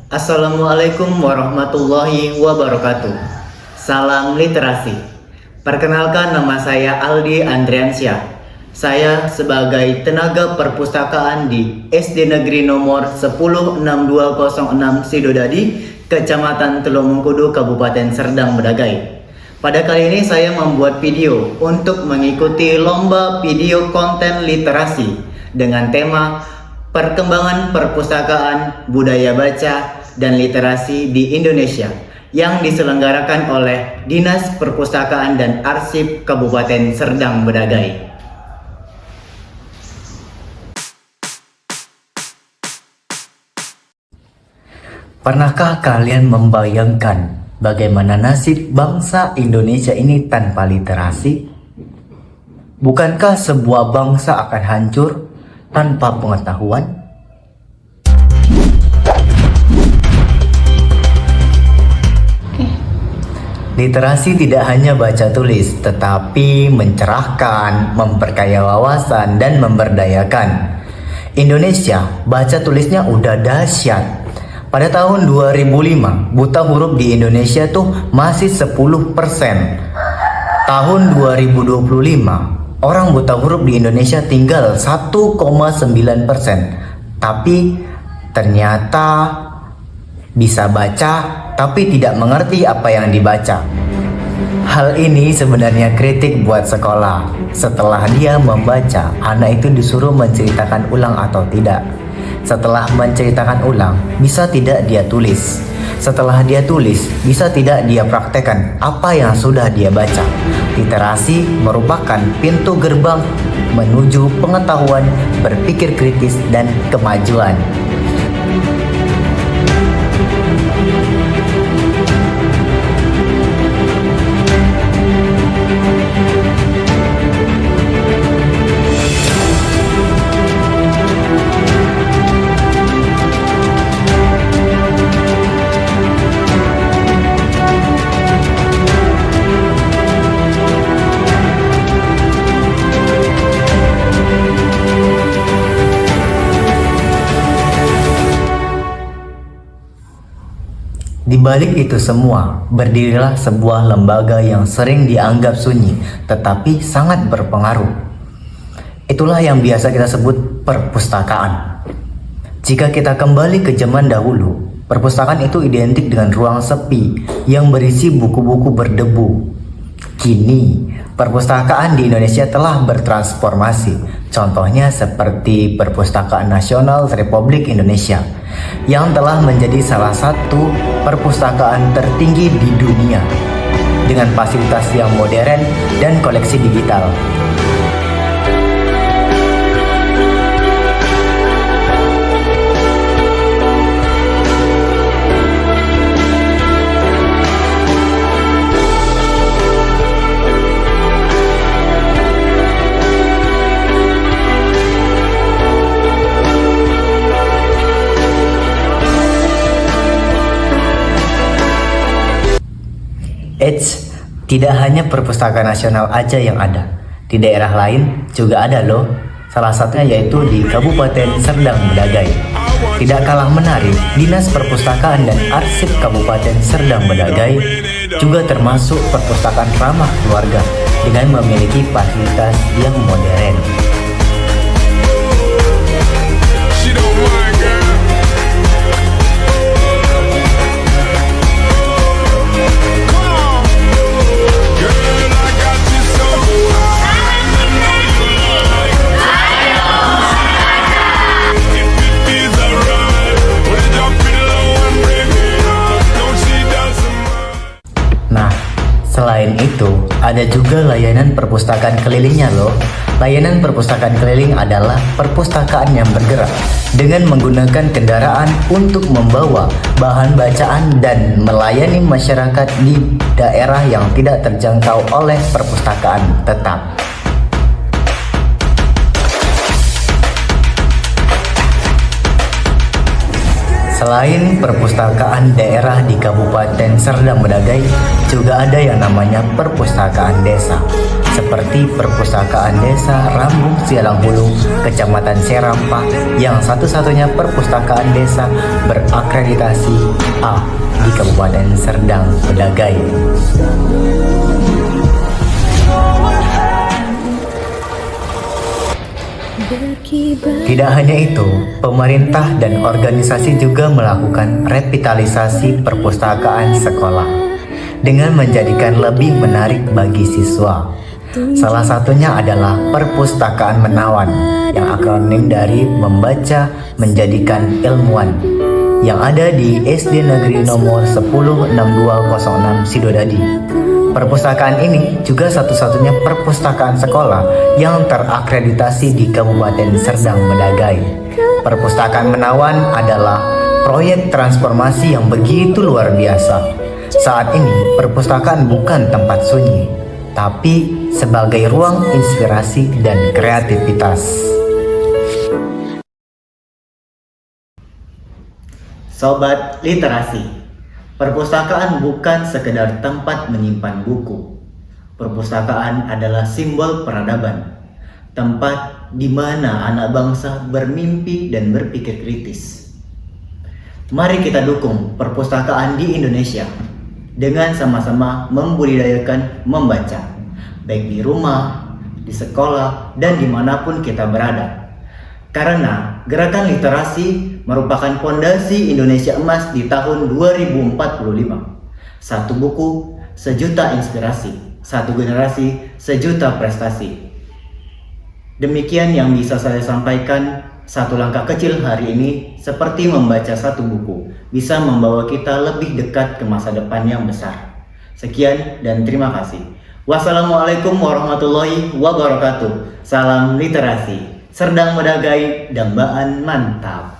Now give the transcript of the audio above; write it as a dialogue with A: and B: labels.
A: Assalamualaikum warahmatullahi wabarakatuh. Salam literasi. Perkenalkan, nama saya Aldi Andriansyah. Saya sebagai tenaga perpustakaan di SD Negeri nomor 106206 Sidodadi, Kecamatan Tulungagung, Kabupaten Serdang Bedagai. Pada kali ini saya membuat video untuk mengikuti lomba video konten literasi dengan tema Perkembangan Perpustakaan, Budaya Baca, dan Literasi di Indonesia yang diselenggarakan oleh Dinas Perpustakaan dan Arsip Kabupaten Serdang Bedagai. Pernahkah kalian membayangkan bagaimana nasib bangsa Indonesia ini tanpa literasi? Bukankah sebuah bangsa akan hancur tanpa pengetahuan? Literasi tidak hanya baca tulis, tetapi mencerahkan, memperkaya wawasan, dan memberdayakan. Indonesia baca tulisnya udah dahsyat. Pada tahun 2005, buta huruf di Indonesia tuh masih 10%. Tahun 2025, orang buta huruf di Indonesia tinggal 1,9%. Tapi ternyata bisa baca, tapi tidak mengerti apa yang dibaca. Hal ini sebenarnya kritik buat sekolah. Setelah dia membaca, anak itu disuruh menceritakan ulang atau tidak. Setelah menceritakan ulang, bisa tidak dia tulis. Setelah dia tulis, bisa tidak dia praktekkan apa yang sudah dia baca. Literasi merupakan pintu gerbang menuju pengetahuan, berpikir kritis, dan kemajuan. Di balik itu semua, berdirilah sebuah lembaga yang sering dianggap sunyi, tetapi sangat berpengaruh. Itulah yang biasa kita sebut perpustakaan. Jika kita kembali ke zaman dahulu, perpustakaan itu identik dengan ruang sepi yang berisi buku-buku berdebu. Kini, perpustakaan di Indonesia telah bertransformasi. Contohnya seperti Perpustakaan Nasional Republik Indonesia yang telah menjadi salah satu perpustakaan tertinggi di dunia dengan fasilitas yang modern dan koleksi digital. Tidak hanya Perpustakaan Nasional aja yang ada. Di daerah lain juga ada loh. Salah satunya yaitu di Kabupaten Serdang Bedagai. Tidak kalah menarik, Dinas Perpustakaan dan Arsip Kabupaten Serdang Bedagai juga termasuk perpustakaan ramah keluarga dengan memiliki fasilitas yang modern. Selain itu, ada juga layanan perpustakaan kelilingnya loh. Layanan perpustakaan keliling adalah perpustakaan yang bergerak dengan menggunakan kendaraan untuk membawa bahan bacaan dan melayani masyarakat di daerah yang tidak terjangkau oleh perpustakaan tetap. Selain perpustakaan daerah di Kabupaten Serdang Bedagai, juga ada yang namanya perpustakaan desa. seperti Perpustakaan Desa Rambung Sialang Hulu, Kecamatan Serampah, yang satu-satunya perpustakaan desa berakreditasi A di Kabupaten Serdang Bedagai. Tidak hanya itu, pemerintah dan organisasi juga melakukan revitalisasi perpustakaan sekolah dengan menjadikan lebih menarik bagi siswa. Salah satunya adalah Perpustakaan Menawan, yang akronim dari membaca menjadikan ilmuwan, yang ada di SD Negeri Nomor 106206 Sidodadi. Perpustakaan ini juga satu-satunya perpustakaan sekolah yang terakreditasi di Kabupaten Serdang Bedagai. Perpustakaan Menawan adalah proyek transformasi yang begitu luar biasa. Saat ini, perpustakaan bukan tempat sunyi, tapi sebagai ruang inspirasi dan kreativitas. Sobat Literasi, perpustakaan bukan sekedar tempat menyimpan buku. Perpustakaan adalah simbol peradaban, tempat di mana anak bangsa bermimpi dan berpikir kritis. Mari kita dukung perpustakaan di Indonesia dengan sama-sama membudidayakan membaca, baik di rumah, di sekolah, dan dimanapun kita berada. Karena gerakan literasi merupakan fondasi Indonesia emas di tahun 2045. Satu buku, sejuta inspirasi. Satu generasi, sejuta prestasi. Demikian yang bisa saya sampaikan. Satu langkah kecil hari ini, seperti membaca satu buku, bisa membawa kita lebih dekat ke masa depan yang besar. Sekian dan terima kasih. Wassalamualaikum warahmatullahi wabarakatuh. Salam literasi. Serdang Bedagai, dambaan mantap.